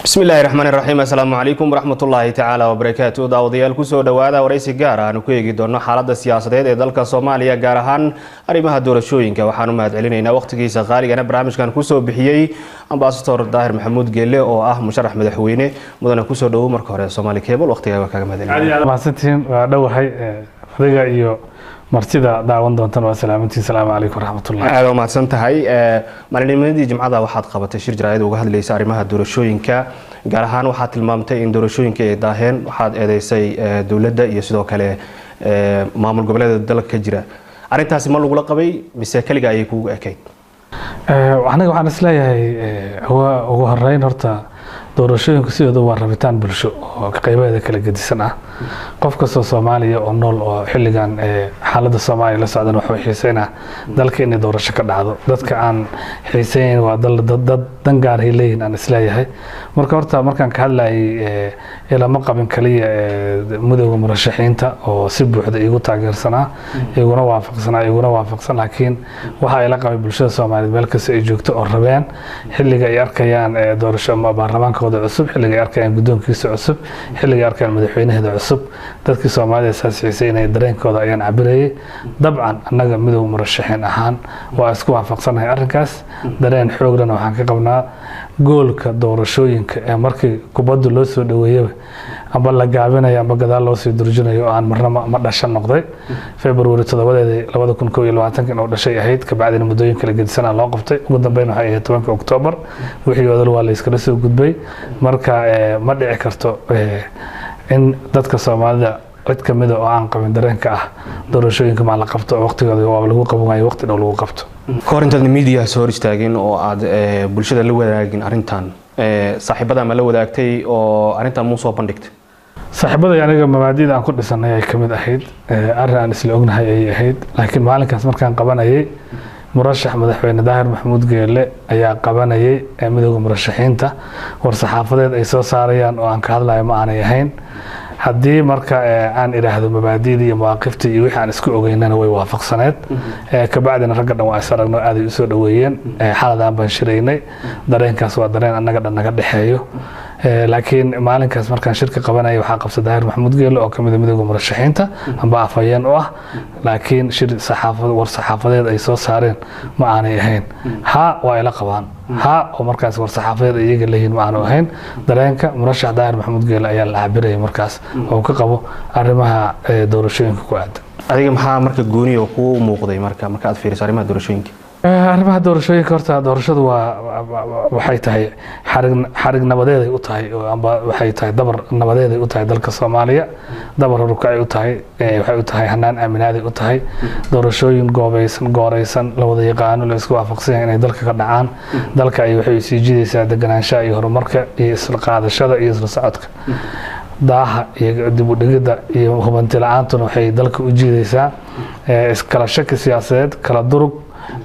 بسم الله الرحمن الرحيم السلام عليكم ورحمة الله تعالى وبركاته داوديال كسو دوادا ورئيسي gaar ah ku eegi doono xaaladda siyaasadeed ee dalka Soomaaliya gaar ahaan arrimaha doorashooyinka waxaanu mahadcelinaynaa waqtigiisa qaaligan barnaamijkan ku soo bixiyay ambassador Daahir Maxamuud Geelle oo ah musharax madaxweyne mudane ku soo dhaw marka hore Soomaali Cable waqtiga kaga mahadcelinayna maasantiin waa dhawahay adiga iyo martida daawan doontan waa salaamantii salaamu calaykum waraxmatullahi aad u mahadsan tahay maalinnimadii jimcada waxaad qabatay shir jaraa'id uga hadlaysa arrimaha doorashooyinka gaar ahaan waxaad tilmaamtay in doorashooyinka ay daaheen waxaad eedeysay dawladda iyo sidoo kale maamul goboleedyada dalka ka jira arrintaasi ma lagu la qabay mise kaliya ay kugu ekayd aniga waxaan isleeyahay ugu horeyn horta doorashooyinku sidooda waa rabitaan bulsho oo qaybaheeda kala gedisan ah qof kastoo Soomaaliya oo nool oo xilligan xaaladda Soomaaliya la socdan waxa xiiseynaa dalka in doorasho ka dhacdo dadka aan xiiseyn waa dad dan gaar ah leeyahay aan isleeyahay marka horta markaan ka hadlayay ilama qabin kaliya mudowga murashaxiinta oo si buuxda igu taageersanaa iguna waafaqsan laakiin waxa ay la qabay bulshada Soomaaliyeed meel kasta ay joogto oo rabeen xilliga ay arkayaan doorasho baarlamaanka cusub xilliga ay arkayaan guddoonkiisa cusub xilliga ay arkayaan madaxweynaheeda cusub dadkii Soomaaliyeed saasiisay inay dareenkooda ayaan cabirayay dabcan annaga midowga murashaxiin ahaan waa isku waafaqsanahay arrinkaas dareen xooggan waxaan ka qabnaa goolka doorashooyinka ee markii kubaddu loo soo dhaweeyay amba la gaabinayo amba gadaal loo sii durjinayo oo aan marnaba ma dhashan noqday February 7 2022 inuu dhashay ahayd ka bacdina muddooyin kala gedisan loo qabtay ugu dambeyn waxay ahayd 10 October wixii wadal waa la iskala soo gudbay marka ma dhici karto in dadka Soomaalida cid kamid oo aan qabin dareenka ah doorashooyinka ma la qabto waqtigooda waa lagu qabanay waqti dhow lagu qabto korinta media soo istaagin oo aad bulshada la wadaagin arrintan saaxiibada ma la wadaagtay oo arrintan muu soo bandhigtay saaxiibada aniga mabaadiida aan ku dhisanay ay kamid ahayd arrin aan isla ognahay ay ahayd laakiin maalinkaas markaan qabanayay murashax madaxweyne Daahir Maxamuud Geelle ayaa qabanayay midowga murashaxiinta war saxaafadeed ay soo saarayaan oo aan ka hadlayo ma aanay ahayn haddii marka aan iraahdo mabaadiida iyo mawaaqifta iyo wixii aan isku ogeynana way waafaqsaneed ka bacdina ragga dhan waa isaragno aad ay u soo dhaweeyeen xaaladaan baan shiraynay dareenkaas waa dareen annaga dhan naga dhaxeeyo laakiin maalinkaas markaan shirka qabanayay waxaa qabsaday Daahir Maxamuud Geelle oo kamid ah midowga murashaxiinta amba afayeen oo ah laakiin shir war saxaafadeed ay soo saareen ma aanay ahayn waa ila qabaan oo markaas war saxaafadeed iyaga leeyihiin ma aanu ahayn dareenka murashax Daahir Maxamuud Geelle ayaa la cabirayay markaas oo ka qabo arrimaha doorashooyinka ku aad adiga maxaa marka gooni oo ku muuqday marka aad fiiriso arrimaha doorashooyinka arrimaha doorashooyinka horta doorashadu waxay tahay xarig nabadeed ay u tahay amba waxay tahay dabar nabadeed ay u tahay dalka Soomaaliya dabar horukac ay u tahay waxay u tahay hanaan aaminaad ay u tahay doorashooyin gooreysan la wada yaqaan la isku waafaqsan yahay inay dalka ka dhacaan dalka ay waxay sii jidaysaa deganaanshaha iyo horumarka iyo isla qaadashada iyo isla socodka daaha iyo dib u dhigida iyo hubanti la'aantuna waxay dalka u jiidaysaa iskala shaki siyaasadeed kala durug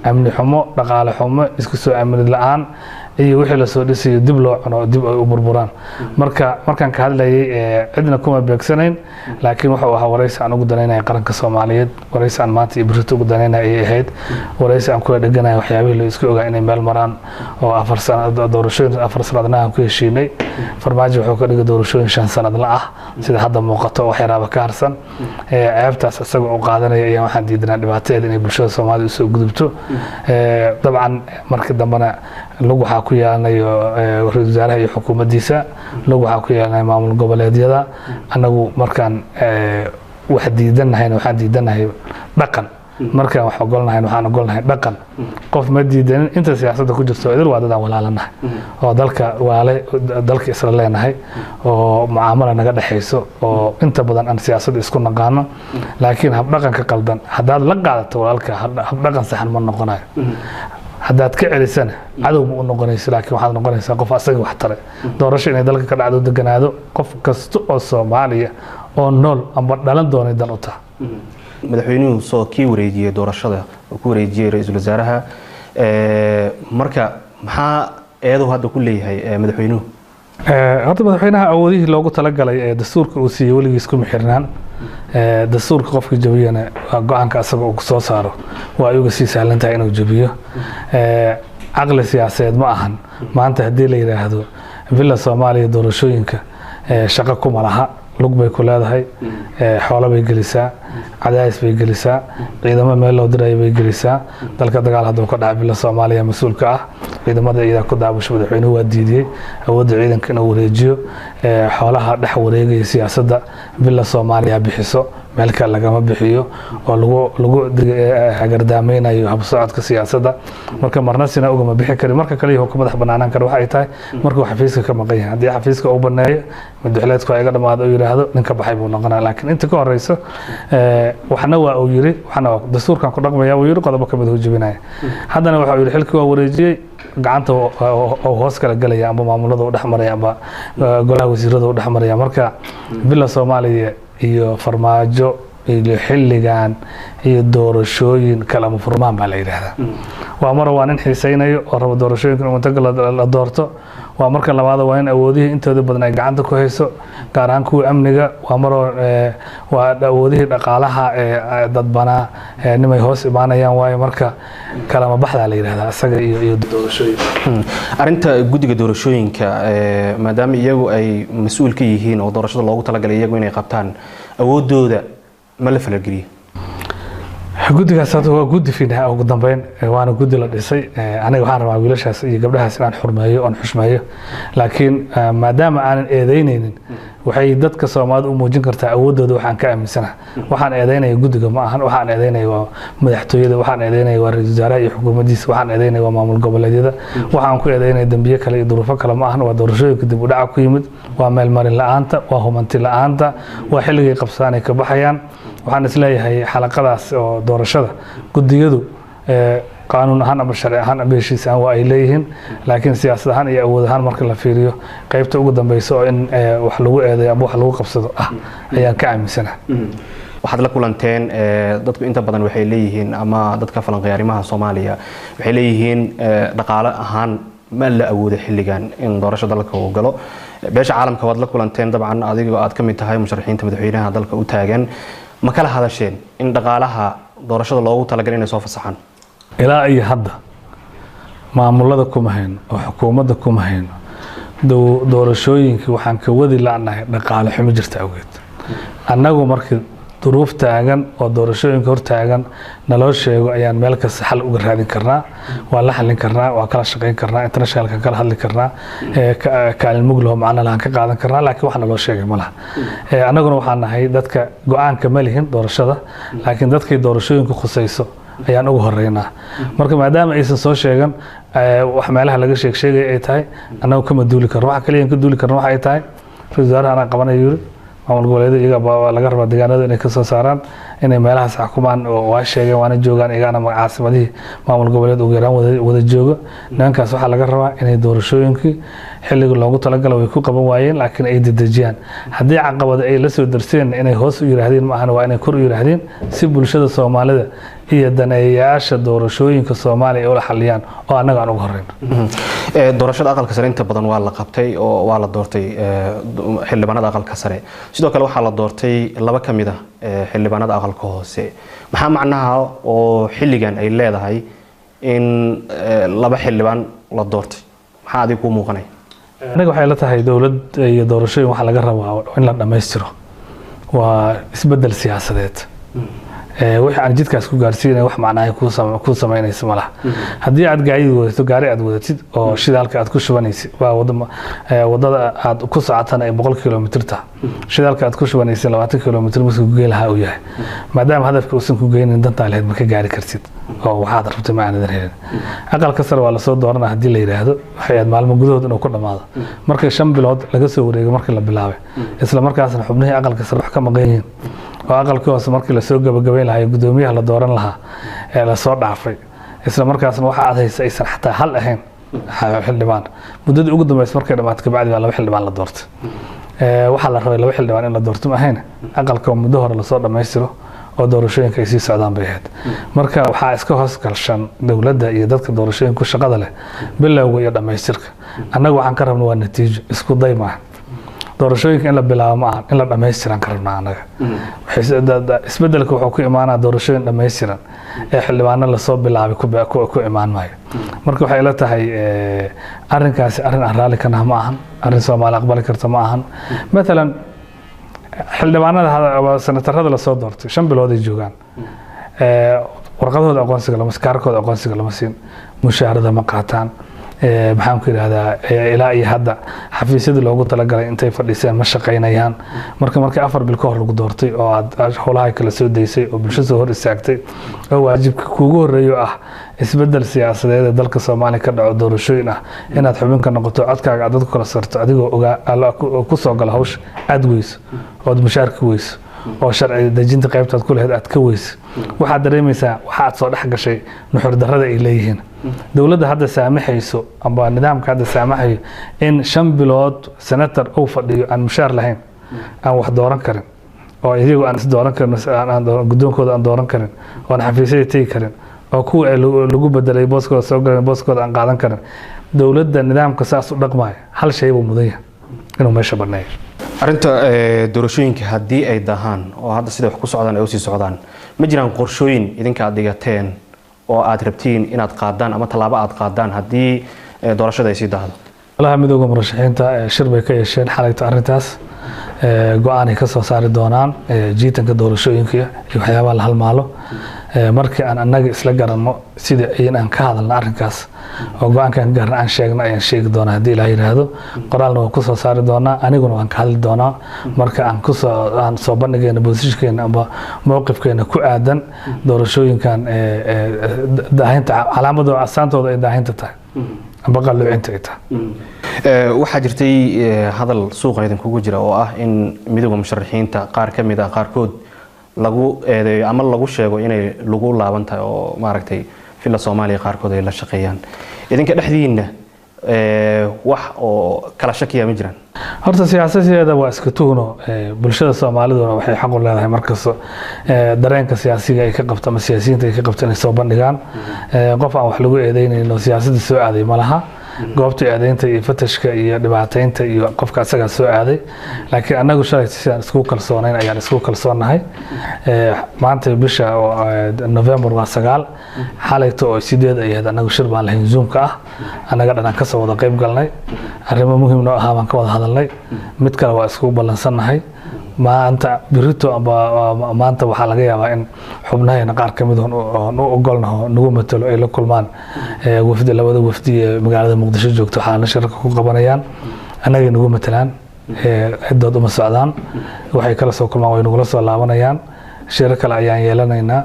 amni xumo dhaqaale xumo isku soo amni la'aan iyo wixii la soo dhisay dib loo cuno dib ay u burburaan markaan ka hadlayay cidna kuma beegsanayn laakiin waxa uu ahaa waraysi aan ugu danaynayo qaranka Soomaaliyeed waraysi aan maanta iyo birta ugu danaynayo ay ahayd waraysi aan ku dhaganayo waxyaabihii la isku ogaa inay meel maraan oo 4 sano doorashooyin 4 sanadna aan ku heshiinay farmaajo wuxuu ka dhigay doorashooyin 5 sanad la ah sida hadda muuqato wax yaraaba ka harsan ceebtaas isaga oo qaadanaya ayaa waxaan diidanaa dhibaatada inay bulshada Soomaaliyeed u soo gudubto dabcan markii dambana lagu waxa ku yeelanayo ra'iisul wasaaraha iyo xukuumaddiisa lagu waxa ku yeelanayo maamul goboleedyada anagu markaan wax diidanahay dhaqan markaan wax ogolnahay dhaqan qof ma diidanin inta siyaasadda ku jirto idil waa dad aan walaalanahay oo dalka isla leenahay oo mucaamalo naga dhaxayso oo inta badan aan siyaasadda isku naqaano laakiin hab dhaqanka qaldan haddaad la qaadato walaalka hab dhaqan saxan ma noqonayo haddaad ka celisana cadow ma u noqonayso laakiin waxaad noqonaysaa qof asaga wax tare doorasho inay dalka ka dhacdo deganaado qof kasta oo Soomaaliya oo nool amba dhalan doonay dan u tahay madaxweynuhu soo kii wareejiyay doorashada oo ku wareejiyay ra'iisul wasaaraha marka maxaa eedo hadda ku leeyahay madaxweynuhu horta madaxweynaha awoodihii loogu talagalay ee dastuurka uu siiyay weligiis kuma xirnaan dastuurka qofka jabiyana go'aanka asaga uu soo saaro waa ayaga si sahlan tahay inuu jabiyo caqli siyaasadeed ma ahan maanta hadii la yiraahdo villa Soomaaliya doorashooyinka shaqo kuma laha lug bay ku leedahay xoolo bay gelisaa cadays bay gelisaa ciidamo meel loo diray bay gelisaa dalka dagaal haduu ka dhacay villa Soomaaliya mas'uulka ah ciidamada iyada ku daabasho madaxweynuhu waa diidiyay awoodda ciidanka inuu wareejiyo xoolaha dhex wareegaya siyaasadda villa Soomaaliya bixiso meel kale lagama bixiyo oo lagu hagardaamaynayo habsocodka siyaasadda marka marna sina ugama bixi karin marka kale hukuumadda banaanaan kar waxa ay tahay markuu xafiiska ka maqan yahay hadii xafiiska uu baneeyo madaxweynaha ay ga dhamaado oo yiraahdo ninka baxay buu noqonaa laakiin inta ka horeyso waxna waa uu yiri waxna dastuurkan ku dhaqmaya uu yiri qodobo kamid ah jibinaya haddana waxa uu yiri xilkii waa wareejiyay gacanta oo hoos kala galaya amba maamulada u dhaxmaraya amba golaha wasiirada u dhaxmaraya marka villa Soomaaliya iyo farmaajo iyo xilligan iyo doorashooyin kala mufurmaan baa la yiraahdaa waa mar waa nin xiiseynayo oo rabo doorashooyinka inuu inta la doorto waa marka labaad waa in awoodihii intooda badan ay gacanta ku hayso gaar ahaan kuwa amniga waa mar waa awoodihii dhaqaalaha dadbanaa nimay hoos imaanayaan waayo marka kala baxda la yiraahdaa asaga iyo doorashooyinka arinta guddiga doorashooyinka maadaama iyagu ay mas'uul ka yihiin oo doorashada loogu talagalay iyagu inay qabtaan awoodooda ma la falgeliyo guddigaas waa guddi fiinaa ugu dambeyn waana guddi la dhisay aniga waxaan rabaa wiilashaas iyo gabdhahaas inaan xurmeeyo oo xushmeeyo laakiin maadaama aanan eedeyneynin waxay dadka Soomaalidu u muujin kartaa awoodooda waxaan ka aaminsanahay waxaan eedeynaya guddiga ma ahan waxaan eedeynaya waa madaxtooyada waxaan eedeynaya waa ra'iisul wasaaraha iyo xukuumaddiisa waxaan eedeynaya waa maamul goboleedyada waxaan ku eedeynaya dambiye kale iyo duruufo kale ma ahan waa doorashooyinka dib u dhac ku yimid waa meel marin la'aanta waa humanti la'aanta waa xilligii qabsanay ka baxayaan waxaan isleeyahay xalaqadaas oo doorashada guddigadu qaanuun ahaan ama sharci ahaan ama heshiis ahaan waa ay leeyihiin laakiin siyaasad ahaan iyo awood ahaan marka la fiiriyo qaybta ugu dambaysa oo in wax lagu eedeeyo ama wax lagu qabsado ayaan ka aaminsanahay waxaad la kulanteen dadku inta badan waxay leeyihiin ama dadka falanqeeyarimaha Soomaaliya waxay leeyihiin dhaqaale ahaan ma la awoodo xilligan in doorasho dalka uu galo beesha caalamka waad la kulanteen dabcan adiga aad ka mid tahay musharaxiinta madaxweynaha dalka u taagan ma kala hadasheen in dhaqaalaha doorashada loogu talagalay inay soo fasaxaan ilaa iyo hadda maamulada kuma hayno oo xukuumadda kuma hayno doorashooyinka waxaan ka wadi laanahay dhaqaale xumo jirta awgeed annagu markii duruuf taagan oo doorashooyinka hor taagan naloo sheego ayaan meel kasta xal uga raadin karnaa waa la xalin karnaa waa kala shaqeyn karnaa internationalka kala hadli karnaa kaalin muglo macna laan ka qaadan karnaa laakiin waxa naloo sheegay malaha annaguna waxaan nahay dadka go'aanka ma lihin doorashada laakiin dadkay doorashooyinka khusayso ayaan ugu horeynaa marka maadaama aysan soo sheegan wax meelaha laga sheegay ay tahay annagu kama duuli karno waxa kaliya ka duuli karno waxa ay tahay ra'iisul wasaaraha aan qabanayo yiri maamul goboleedyada iyaga laga rabaa deegaanada inay ka soo saaraan inay meelahaas xukumaan oo waa sheegeen waana joogaan iyagana caasimadii maamul goboleed ugu yaraan wada jooga nimankaas waxaa laga rabaa inay doorashooyinkii xilliga loogu talagalay way ku qaban waayeen laakiin ay dedejiyaan haddii caqabada ay la soo darseen inay hoos u yiraahdeen ma ahan waa inay kor u yiraahdeen si bulshada Soomaalida iyo daneeyaasha doorashooyinka Soomaaliya oo la xaliyaan oo annaga aan ugu horeyno doorashada aqalka sare inta badan waa la qabtay oo waa la doortay xildhibaanada aqalka sare sidoo kale waxaa la doortay laba ka mid ah xildhibaanada aqalka hoose maxaa macnaha oo xilligan ay leedahay in laba xildhibaan la doortay maxaa adiga ku muuqanay aniga waxay la tahay dawlad iyo doorashooyin waxa laga rabaa in la dhameystiro waa isbedel siyaasadeed wixii aan jidkaas ku gaarsiinay wax macnaha ku sameynaysa malaha haddii aad gaari aad wadatid oo shidaalka aad ku shubanaysid waa wadada aad ku socotana 100 kilomitir ta shidaalka aad ku shubanaysid 20 kilomitir masku geelaha uu yahay maadaama hadafka uusan ku geynin danta leed ma ka gaari kartid oo waxaad rabtay ma aanad helin aqalka sare waa la soo dooranaa hadii la yiraahdo waxay aad maalmo gudahood inuu ku dhamaado markay 5 bilood laga soo wareego markii la bilaabay isla markaasna xubnihii aqalka sare wax ka maqan yihiin oo aqalka hoose markii la soo gabagabeyn lahaa gudoomiyaha la dooran lahaa ee la soo dhaafay isla markaasna waxa aad haysa aysan xataa hal ahayn xildhibaan muddadii ugu dambeysay markay dhamaatay bacdi waa laba xildhibaan la doortay waxa la rabay laba xildhibaan in la doorto ma ahayn aqalka muddo hore la soo dhameystiro oo doorashooyinka ay sii socdaan bay ahayd marka waxaa iska hoos galshan dawladda iyo dadka doorashooyinka ku shaqada leh bilowga iyo dhameystirka annagu waxaan ka rabnaa waa natiijo isku day maaha doorashooyinka in la bilaabo ma ahan in la dhammaystiran karnaa anaga isbedelka wuxuu ku imaanaa doorashooyin dhammaystiran ee xildhibaano lasoo bilaabay ku imaan maayo marka waxay ila tahay arrinkaasi arrin aan raalli ka nahay ma ahan arrin Soomaali aqbali karta ma ahan مثلا xildhibaanada senatarada lasoo doortay 5 bilood ay joogaan warqadooda aqoonsiga lama kaarkooda aqoonsiga lama siin mushaharada ma qaataan maxaan ku yiraahdaa ilaa iyo hadda xafiisyada loogu talagalay intay fadhiiseen ma shaqeynayaan markii 4 bil ka hor lagu doortay oo aad howlaha kala soo deysay oo bulshada soo hor istaagtay oo waajibka kuugu horeeyo ah isbedel siyaasadeed ee dalka Soomaaliya ka dhaco doorashooyin ah inaad xubin ka noqoto codkaaga aad ku kala sarto adigoo ogaa ku soo gal hawsh aad weyso oo mushaarka weyso oo sharci dejinta qaybtaad ku leedahay aad ka weyso waxaad dareemaysaa waxaad soo dhex gashay nuxur darrada ay leeyihiin dawladda hadda saamaxayso amba nidaamka hadda saamaxayo in 5 bilood senator uu fadhiyo aan mushaar lahayn aan wax dooran karin oo iyagu aan is dooran karin aan gudoonkooda aan dooran karin oo aan xafiisyada tagi karin oo kuwa lagu bedelay booskooda soo galeen booskooda aan qaadan karin dawladda nidaamka saas u dhaqmay hal shay uu mudan yahay inuu meesha baneeyo arinta doorashooyinka haddii ay dahaan oo hadda sida wax ku socdaan ay u sii socdaan ma jiraan qorshooyin idinka aad dhigateen oo aad rabtiin inaad qaadaan ama talaabo aad qaadaan haddii doorashada ay sii daahdo walahi midowga murashaxiinta shir bay ka yeesheen xalayto arrintaas go'aan ay ka soo saari doonaan jiitanka doorashooyinka iyo waxyaabaha la halmaalo markii aan annaga isla garanno sida aan ka hadalno arrinkaas oo go'aankan gaarna aan sheegno ayaan sheegi doonaa haddii Ilaahay yiraahdo qoraalna waan ku soo saari doonaa aniguna waan ka hadli doonaa marka aan soo bandhigayno positionkeena ama mowqifkeena ku aadan doorashooyinkan daahinta calaamadooda asaantooda ay daahinta tahay amba qalluucinta ay tahay waxaa jirtay hadal suuqa idinkugu jira oo ah in midowga musharaxiinta qaar ka mid ah qaarkood lagu eedeeyo ama lagu sheego inay lagu laaban tahay oo maaragtay filla Soomaaliya qaarkood ay la shaqeeyaan idinka dhexdiina wax oo kala shakiya ma jiraan horta siyaasadeeda waa iska tuhno bulshada Soomaalidu waxay xaq u leedahay markasta dareenka siyaasiga ay ka qabto ama siyaasiyiinta ay ka qabto inay soo bandhigaan qof aan wax lagu eedeynayno siyaasadda soo aaday malaha goobta eedeynta iyo fatashka iyo dhibaateynta iyo qofka asaga soo aaday laakiin anagu shalay sidaan isku kalsoonayn ayaan isku kalsoonahay maanta bisha November waa 9 xalayto oo 8 ayaad anagu shir baan lahayn Zoom-ka ah anaga dhanaan ka soo wada qayb galnay arrimo muhiim ah baan ka wada hadalnay mid kale waa isku balansanahay maanta birito maanta waxaa laga yaabaa in xubnaheena qaar ka mid ah oo ogolnaho nagu matalo ay la kulmaan wafdi labada wafdi ee magaalada Muqdisho joogto waxaana shirka ku qabanayaan anaga nagu matalaan cidood uma socdaan waxay kala soo kulmaan way nagu soo laabanayaan shir kale ayaan yeelanaynaa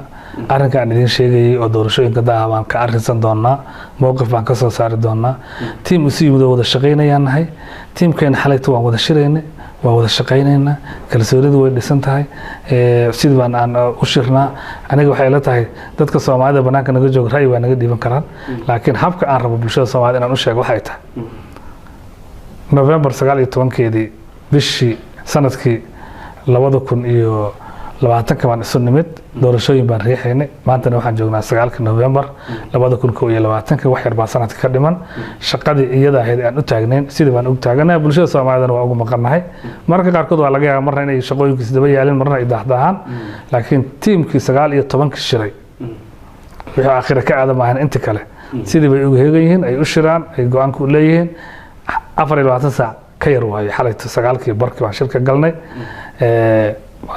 arrinka aan idin sheegay oo doorashooyinka daahan ka arrinsan doonaa mowqif baan ka soo saari doonaa team u sii wada shaqeynayaan teamkeen xalayto waan wada shiraynay waa wada shaqeynayna kalsoonidu way dhisan tahay sidaan aan u shirnaa aniga waxay la tahay dadka Soomaalida banaanka naga jooga raay waa naga dhiiban karaan laakiin habka aan rabo bulshada Soomaalida inaan u sheego waxay tahay November 19keedii bishii sanadkii 2020 baan isu nimid doorashooyin baan riixaynay maanta waxaan joognaa 9 November 2021 wax yar baa sanadka ka dhiman shaqadii iyada ahayd aan u taagnayn sidii baan u taaganahay bulshada Soomaalida waa ugu maqanahay marka qaarkood waa laga yaabaa marna inay shaqooyinka isdaba yaalin marna ay daahdaan laakiin teamkii 19 shiray wixii aakhira ka aadamahan inta kale sidii bay ugu heegan yihiin ay u shiraan ay go'aan ku leeyihiin 24 saac ka yar waay xalayto 9kii barkii baan shirka galnay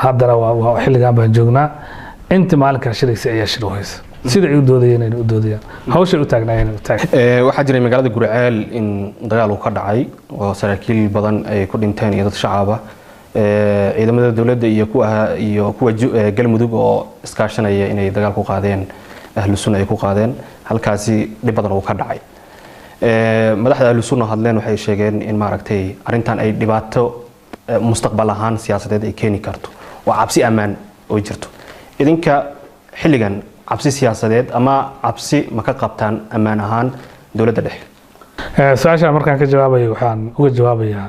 haddana waa xilligan baan joognaa inta maalinka shiraysa ayaa shir waysa sida ay u doodayeen inay u doodayaan hawsha u taagnaayeen waxaa jiray magaalada Gurceel in dagaal uu ka dhacay oo saraakiil badan ay ku dhinteen iyo dad shacab ah ciidamada dawladda iyo kuwa galmudug oo iskaashanaya inay dagaal ku qaadeen ahlu sunna ay ku qaadeen halkaasi dhib badan uu ka dhacay madaxda ahlu sunna hadleen waxay sheegeen in maaragtay arintan ay dhibaato mustaqbal ahaan siyaasadeed ay keeni karto oo cabsi amaan oo jirto idinka xilligan cabsi siyaasadeed ama cabsi ma ka qabtaan amaan ahaan dawladda dhexe su'aasha markaan ka jawaabayo waxaan uga jawaabayaa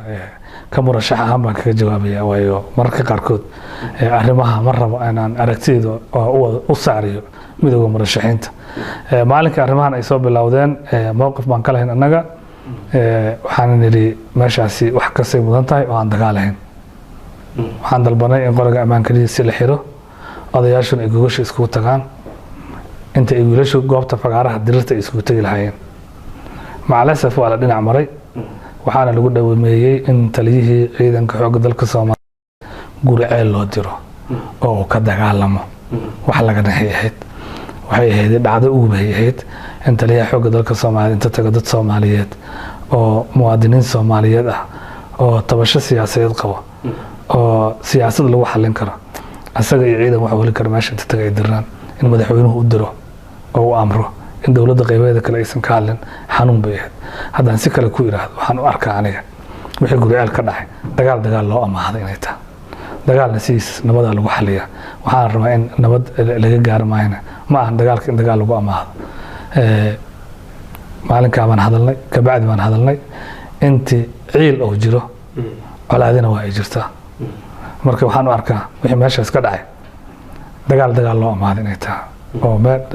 ka murashax ahaan baan kaga jawaabayaa waayo mararka qaarkood arrimaha ma rabo inaan aragtidooda u saariyo midowga murashaxiinta maalinka arrimahan ay soo bilowdeen mowqif baan ka lahayn annaga waxaan nidhi meeshaasi wax kastay mudan tahay oo aan dagaal ahayn waxaan dalbanay in qoriga ammaankadiisi la xiro odayaashuna ay gogasha iskugu tagaan inta ay wiilashu goobta fagaaraha dirirta ay iskugu tegi lahaayeen macalasaf waa la dhinac maray waxaana lagu dhawameeyey in taliyihii ciidanka xoogga dalka Soomaaliya guriceel loo diro oo ka dagaalamo wax laga nahay ahayd waxay ahayd dhacdo ugu bahayd in taliyaha xoogga dalka Soomaaliya inta tago dad Soomaaliyeed oo muwaadiniin Soomaaliyeed ah oo tabasho siyaasadeed qabo oo siyaasad lagu xalin karo asaga iyo ciidan waxa wali kara meesha inta tagay diraan in madaxweynuhu u diro oo uu amro in dawladda qaybadeeda kale aysan ka hadlin xanuun bay ahayd haddaan si kale ku iraahdo waxaan u arkaa aniga wixii guriceel ka dhacay dagaal loo amaahday inay tahay dagaalna sidiis nabada lagu xaliyaa waxaan rabaa in nabad laga gaaro maayna ma ahan dagaalka in dagaal lagu amaahdo maalinkaa baan hadalnay kabacdi baan hadalnay intii ciil oo jiro colaadina waa ay jirtaa marka waxaan u arkaa wixii meeshaas ka dhacay dagaal loo amaahday inay tahay oo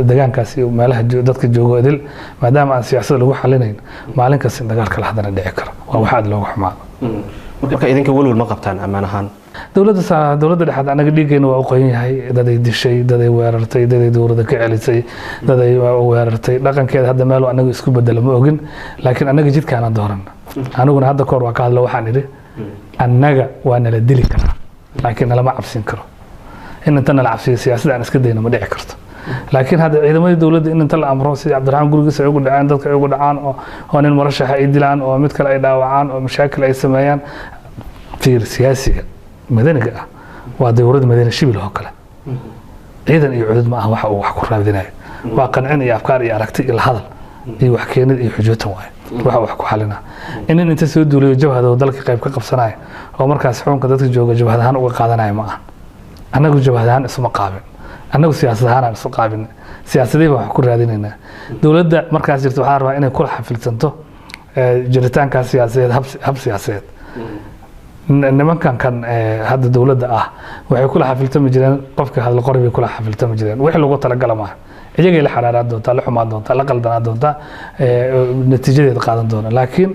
deegaankaas iyo meelaha dadka joogo idil maadaama aan siyaasad lagu xalinayn maalin kasta in dagaal kala hadana dhici karo waa wax aad looga xumaado marka idinka walwal ma qabtaan ammaan ahaan dawladda dhexaad anaga dhiigayna waa u qoyan yahay daday dishay daday weerartay daday dawladda ka celisay daday weerartay dhaqankeeda hadda meel anaga isku bedelo ma ogin laakiin anaga jidkaana dooran aniguna hadda koor waa ka hadlo waxaan idhi annaga waa nala dili karaa laakiin nalama cabsin karo in inta nala cabsiyo siyaasadda aan iska dayno ma dhici karto laakiin hadda ciidamadii dawladda in inta la amro sida Cabdiraxmaan gurigiisa ay ugu dhacaan dadka ay ugu dhacaan oo nin marashax ay dilaan oo mid kale ay dhaawacaan oo mashaakil ay sameeyaan fiir siyaasiga madaniga ah waa dawladda madani shibil oo kale ciidan iyo cudud ma ah waxa uu wax ku raadinayo waa qancin iyo afkaar iyo aragti iyo hadal iyo wax keenid iyo xujootan waay waxa wax ku xalina in inta soo duuliyo jabhada dalka qayb ka qabsanay oo markaas xukunka dadka jooga jabhadahan uga qaadanay ma ah anagu jabhadahan isma qaabin anagu siyaasadahan isma qaabin siyaasadii wax ku raadinayna dawladda markaas jirto waxa rabaa inay kula xafilsanto jiritaanka siyaasadeed hab siyaasadeed nimankan kan hadda dawladda ah waxay kula xafiltami jireen qofka hadal qorbi kula xafiltami jireen wixii lagu talagalay ma iyagay la xaraaraan doonta la xumaan doonta la qaldanaan doonta natiijadeeda qaadan doona laakiin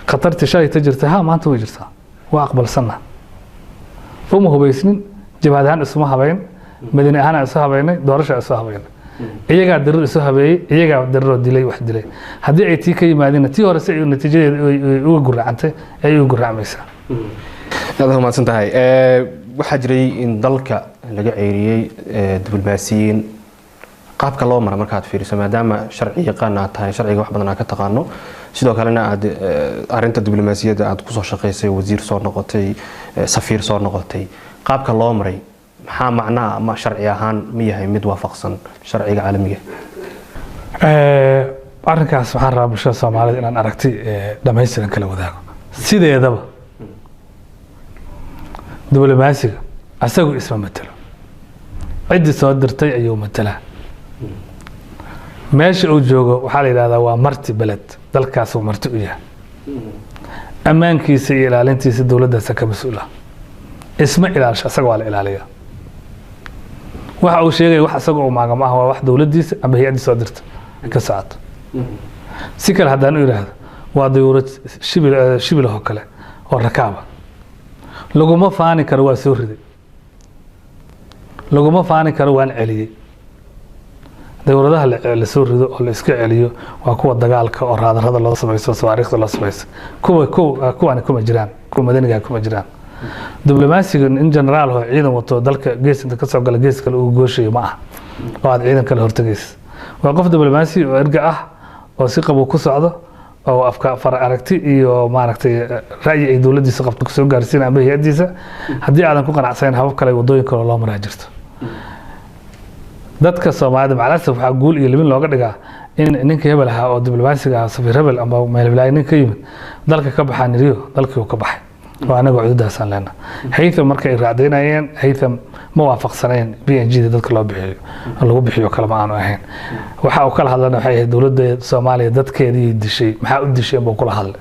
khatarta shay ta jirta maanta way jirtaa waa aqbalsanna uma hubaysnin jabhadahan isma habayn madani ahaan isu habaynay doorasho isu habaynay iyaga dirir isu habeeyay iyaga diriro dilay wax dilay hadii ay tii ka yimaadeen tii hore si natiijadeeda uga guracantay ay uga guracmaysaa aad mahadsan tahay waxa jiray in dalka laga ceyriyay diblomaasiyiin qaabka loo maro markaad fiiriso maadaama sharci yaqaan aad tahay sharciga wax badan aad ka taqaano sidoo kalena aad arinta diblomaasiyadda aad ku soo shaqeysay wasiir soo noqotay safiir soo noqotay qaabka loo maray maxaa macnaa ama sharci ahaan ma yahay mid waafaqsan sharciga caalamiga arrinkaas waxaan rabaa bulshada Soomaaliyeed inaan aragti dhameystiran kala wadaago sideedaba diblomaasiga asagu isma matalo cidii soo dirtay ayuu matalaa meesha uu joogo waxaa la yiraahdaa waa marti balad dalkaas uu marti u yahay ammaankiisa iyo ilaalintiisa dawladdaas ka mas'uul ah isma ilaasho asaga waa la ilaaliyaa waxa uu sheegay wax asaga oo maagama ah waa wax dawladdiisa ama hay'adda soo dirta ka saato si kale haddaan u iraahdo waa dawlad shibil oo kale oo rakaaba laguma faani karo waa soo riday laguma faani karo waan celiyay dawladaha la soo rido oo la iska celiyo waa kuwa dagaalka oo raadarada loo sameeyo taariikhda loo sameeyo kuwa kuma jiraan kuwa madaniga kuma jiraan diblomaasiga in general oo ciidan wato dalka geesinta ka soo gala gees kale uu gooshay ma ah oo aad ciidan kale hortagaysa waa qof diblomaasi oo erga ah oo si qabo ku socdo oo afka far aragti iyo maaragtay ra'yi ay dawladdiisa qabto soo gaarsiin ama hay'adiisa haddii aadan ku qanacsayn habab kale wadooyin kale loo maraa jirto dadka Soomaalida macnaheedu waxa guul iyo libin looga dhigaa in ninka hebel ahaa oo diblomaasiga ah safiir hebel ama meel bilaayin ka yimid dalka ka baxaan riyo dalkii uu ka baxay oo anaga cududaasan leena haytham markay raacdeynayeen haytham ma waafaqsaneen PNG dadka loo bixiyo lagu bixiyo kala ma aanu ahayn waxa uu kala hadlana waxay ahayd dawladda Soomaaliya dadkeedii dishay maxaa u dishay buu kula hadlay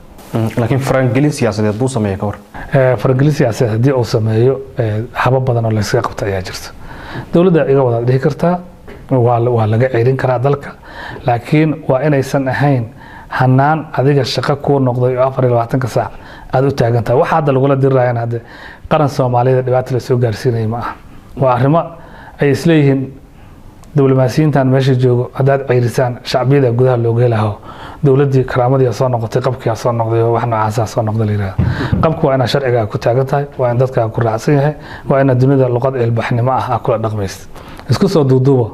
laakiin farangelin siyaasadeed buu sameeyay ka war farangelin siyaasadeed hadii uu sameeyo habab badan oo la iska qabta ayaa jirta dawladda iga wada dhihi kartaa waa laga ceerin karaa dalka laakiin waa inaysan ahayn hanaan adiga shaqo ku noqday oo 24 saac aad u taagan tahay waxa hadda lagula dirayaan hadda qaran Soomaaliyeed dhibaato la soo gaarsiinay ma aha waa arrimo ay isleeyihiin diblomaasiyiintan meesha joogo hadaad ceyrisaan shacbiyada gudaha looga helaho dawladii karaamadii soo noqotay qabkii soo noqday wax noocaas ah soo noqday leeyahay qabku waa in sharciga ku taagan tahay waa in dadka ku raacsan yahay waa in dunida luqad ilbaxnimo ah kula dhaqmaysto isku soo duuduubo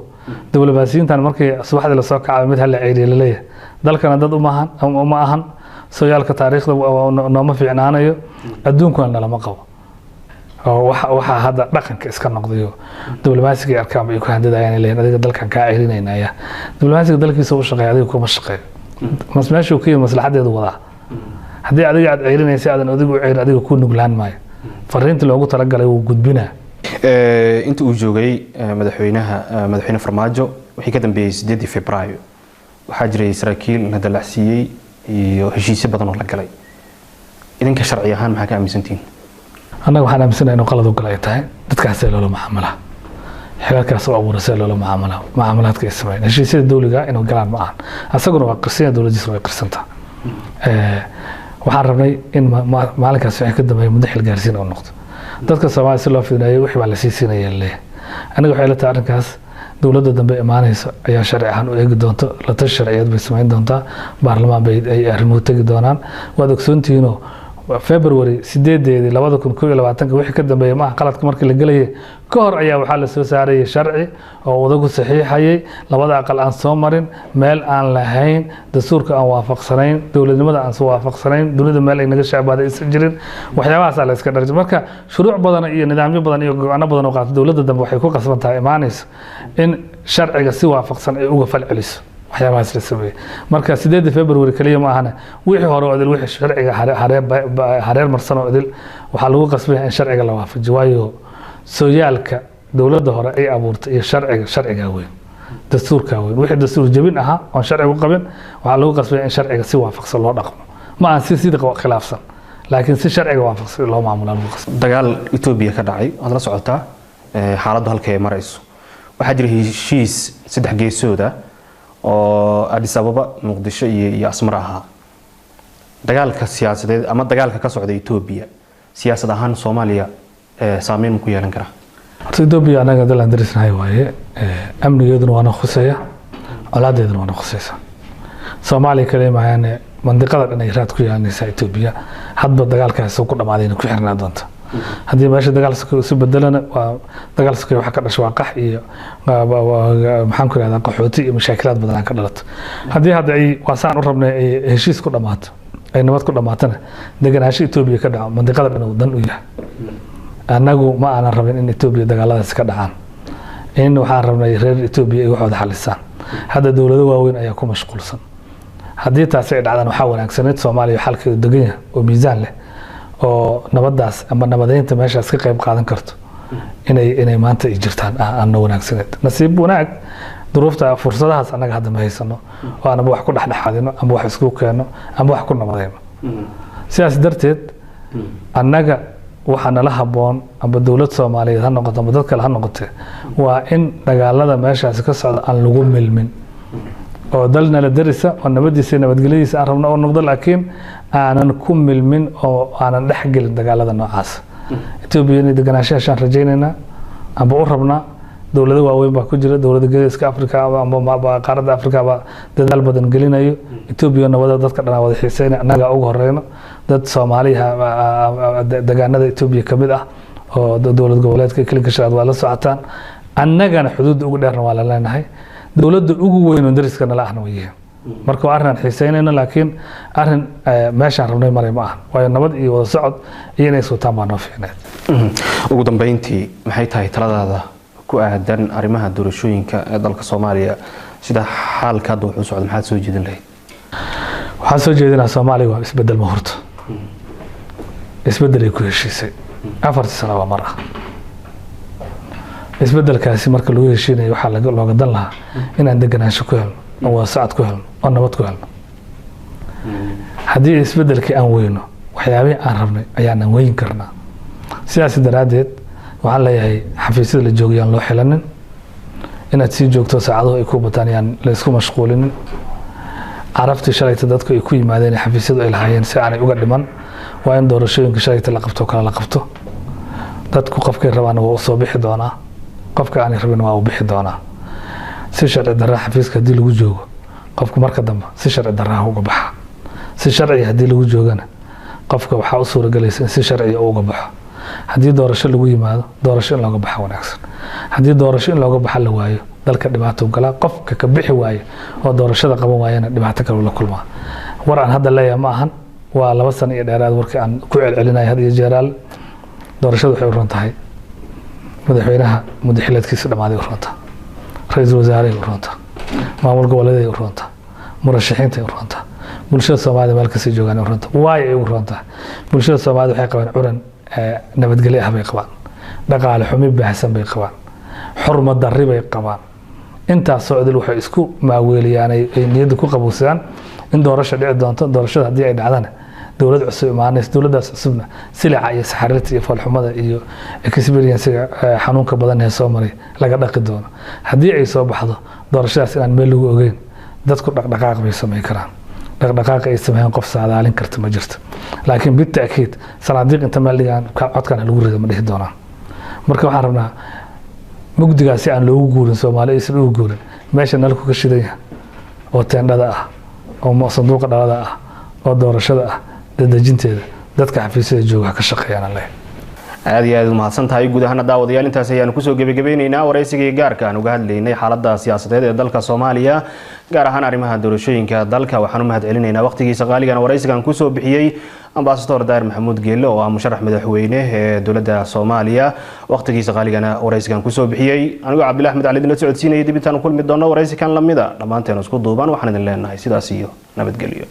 diblomaasiyiintan markii subaxdii la soo kacay mid hal ceeriye leeyahay dalkana dad uma ahan sooyaalka taariikhda nooma fiicnaanayo adduunkuna lama qabo waxa hadda dhaqanka iska noqdayo diblomaasiga arkaan ay ku handadayaan leeyahay adiga dalkan ka ceerinayna diblomaasiga dalkiisa u shaqeeyo adiga kuma shaqeeyo mas'aashu kii maslaxadeedu wada hadii adiga aad ceerinaysa aadan adigu ceerin adiga ku nuglaan maayo fariinta loogu talagalay uu gudbinaa inta uu joogay madaxweyne Farmaajo wixii ka dambeeyay 8 Febraayo waxaa jiray saraakiil la dalacsiyay iyo heshiisyo badan oo la galay idinka sharci ahaan maxaa ka aaminsantiin anaga waxaan aaminsanahay inuu qalad u galay tahay dadkaas ee loola macaamilaa xeerarkaas oo abuurasay loola macaamilaa macaamilaadka ismaaciil heshiisyada dawliga inuu galaan ma ahan asaguna waa qirsiga dawladdiisa way qirsanta waxaan rabnay in maalinkaas wixii ka dambeeyay muddo xil gaarsiin oo noqdo dadka Soomaaliya si loo fiirinaayo wixii baa la siisiinayay leeyahay aniga waxay la tahay arrinkaas dawladda dambe imaanaysa ayaa sharci ahaan u eegi doonto la tashi sharciyeed bay sameyn doontaa baarlamaan bay ay arrimuhu tagi doonaan waad ogsoontihiin February 8 2021 wixii ka dambeeyay ma qaladka markii la galay ka hor ayaa waxa la soo saaray sharci oo wadagu saxiixayay labada aqal aan soo marin meel aan lahayn dastuurka aan waafaqsanayn dawladnimada aan soo waafaqsanayn dunida meel ay naga shacbaaday is jirin waxyaabahaas la iska dharjay marka shuruuc badan iyo nidaamyo badan iyo go'aano badan oo qaatay dawladda dambe waxay ku qasban tahay imaanayso in sharciga si waafaqsan ay uga falceliso waxyaabahaas la sameeyay marka 8 February kaliya ma ahana wixii hore oo idil wixii sharciga hareer marsan oo idil waxa lagu qasbay in sharciga la waafajiyo waayo sooyaalka dawladda hore ay abuurtay iyo sharciga weyn dastuurka weyn wixii dastuur jabin aha oo sharcigu qabin waxa lagu qasbay in sharciga si waafaqsan loo dhaqmo ma aan si khilaafsan laakiin si sharciga waafaqsan loo maamulo lagu qasbay dagaal Ethiopia ka dhacay aad la socotaa xaaladdu halka ay marayso waxa jira heshiis saddex geesooda oo Addis Ababa Muqdisho iyo Asmara ahaa dagaalka siyaasadeed ama dagaalka ka socda Ethiopia siyaasad ahaan Soomaaliya saameyn ku yeelan kara Ethiopia anaga dalan darisnahay waaye amnigeeduna waa khusaya colaadeeduna waa khusaysa Soomaaliya kale maayane mandiqada dhan ay raad ku yeelanaysa Ethiopia hadba dagaalkaas ku dhamaaday ku xirnaa doonta haddii meesha dagaalka isu bedelana waa dagaalka waxa ka dhashay waaqax iyo maxaan ku raadaan qaxooti iyo mashaakilaad badan ka dhalato haddii hadda ay waasaan u rabnay heshiis ku dhamaato ay nabad ku dhamaatana deganaansho Ethiopia ka dhaco mandiqada dhan dan u yahay anagu ma aanan rabin in Ethiopia dagaaladaas ka dhacaan in waxaan rabnay reer Ethiopia ay waxooda xalisaan hadda dawlado waaweyn ayaa ku mashquulsan haddii taas ay dhacdaan waxa wanaagsaneed Soomaaliya xalkeedu degan yahay oo miisaan leh oo nabadaas ama nabadeynta meeshaas ka qayb qaadan karto inay maanta ay jirtaan aan wanaagsaneed nasiib wanaag duruufta fursadahaas anaga hadda ma haysano oo aan wax ku dhaxdhaxadino ama wax isku keeno ama wax ku nabadeyno sidaas darteed anaga waxa nala haboon ama dawlad Soomaaliyeed ha noqoto ama dad kale ha noqoto waa in dagaalada meeshaas ka socda aan lagu milmin oo dalna la darisa oo nabadiisa nabadgelyadiisa aan rabno oo noqdo laakiin aanan ku milmin oo aanan dhaxgelin dagaalada noocaas Ethiopia inay deganaanshahan rajaynayna amba u rabnaa dawlado waaweyn baa ku jira dawladda geeska Afrika ama qaaradda Afrika baa dadaal badan gelinayo Ethiopia nabada dadka dhan wada xiiseynaa anaga ugu horeeyno dad Soomaaliya deegaanada Ethiopia kamid ah oo dawlad goboleedka kaliya shaqad waa la socotaan annagana xuduud ugu dheerna waa la leenahay dawladda ugu weyn oo dariskana la ahna weeyeen marka arrin xiiseynayna laakiin arrin meeshaan rabnay maray ma aha waayo nabad iyo wada socod iyo inay soo taambaan oo fiicneed ugu dambeyntii maxay tahay taladaada ku aadan arrimaha doorashooyinka ee dalka Soomaaliya sida xaalka hadda wuxuu socdo maxaad soo jeedin lahayd waxaan soo jeedinaa Soomaaliya waa isbedel ma horto isbedel ay ku heshiisay 4 sano waa mar ah isbedelkaasi marka lagu heshiinayo waxa looga dan lahaa inaan deganaansho ku helno oo socod ku helno oo nabad ku helno haddii isbedelkii aan weyno waxyaabihii aan rabnay ayaanan weyn karnaa sidaas daraadeed waxaan leeyahay xafiisyada la joogayaan loo xilanin inaad sii joogto saacaduhu ay ku bataan yaan la isku mashquulinin carabtii shalayta dadku ay ku yimaadeen xafiisyadu ay lahaayeen si aanay uga dhiman waa in doorashooyinka shalayta la qabto kala la qabto dadku qofkay rabaan waa u soo bixi doonaa qofka aan rabin waa u bixi doonaa si sharci darro xafiiska hadii lagu joogo qofku marka dambe si sharci darro uga baxa si sharci hadii lagu joogana qofka waxa u suuragelaysa in si sharci uga baxo hadii doorasho lagu yimaado doorasho in looga baxo wanaagsan hadii doorasho in looga baxo la waayo dalka dhibaato gala qofka ka bixi waayo oo doorashada qaban waayana dhibaato kale la kulmaa war aan hadda leeyahay ma ahan waa 2 sano iyo dheeraad warkii aan ku celcelinayo had iyo jeeraal doorashadu waxay u roon tahay madaxweynaha madaxweynaadkiisa dhamaaday u roonta ra'iisul wasaare u roonta maamul goboleedyada u roonta murashaxiinta u roonta bulshada Soomaaliya meel ka sii joogaan u roonta way u roonta bulshada Soomaaliya waxay qabaan curan nabadgelyo ah bay qabaan dhaqaale xumi baahsan bay qabaan xurmad darri bay qabaan inta socodil waxay isku maaweeliyaan ay niyada ku qabowsadaan in doorasho dhici doonto doorashada hadii ay dhacdana dawlad cusub imaanaysa dawladdaas cusubna silica iyo saxariirta iyo falxumada iyo experience-ga xanuunka badan ee soo maray laga dhaqi doono hadii ay soo baxdo doorashadaas inaan meel lagu ogeyn dadku dhaqdhaqaaq bay sameyn karaan dhaqdhaqaaq ay sameeyaan qof saadaalin karta ma jirto laakiin bitaakiid sanaadiiq inta meel dhigaan codkan lagu rido ma dhihi doonaan marka waxaan rabnaa mugdigaasi aan loogu guurin Soomaaliya isla ugu guurin meesha nalku ka shidan yahay oo teendhada ah oo sanduuqa dhalada ah oo doorashada ah dadajinteeda dadka xafiisyada jooga ka shaqeeyaan leh aad iyo aad mahadsan tahay guud ahaan daawadayaal intaas ayaan ku soo gabagabeynaynaa waraysigii gaarka aan uga hadlaynay xaaladda siyaasadeed ee dalka Soomaaliya gaar ahaan arrimaha doorashooyinka dalka waxaan u mahadcelinaynaa waqtigiisa qaaligan waraysigan ku soo bixiyay ambassador Daahir Maxamuud Geelle oo ah musharax madaxweyne ee dawladda Soomaaliya waqtigiisa qaaligan waraysigan ku soo bixiyay anigu Cabdullaahi Ahmed Cali idin la socodsiinayay dib intaan kulmi doono waraysikan lamida dhamaanteen isku duuban waxaan idin leenahay sidaas iyo nabadgelyo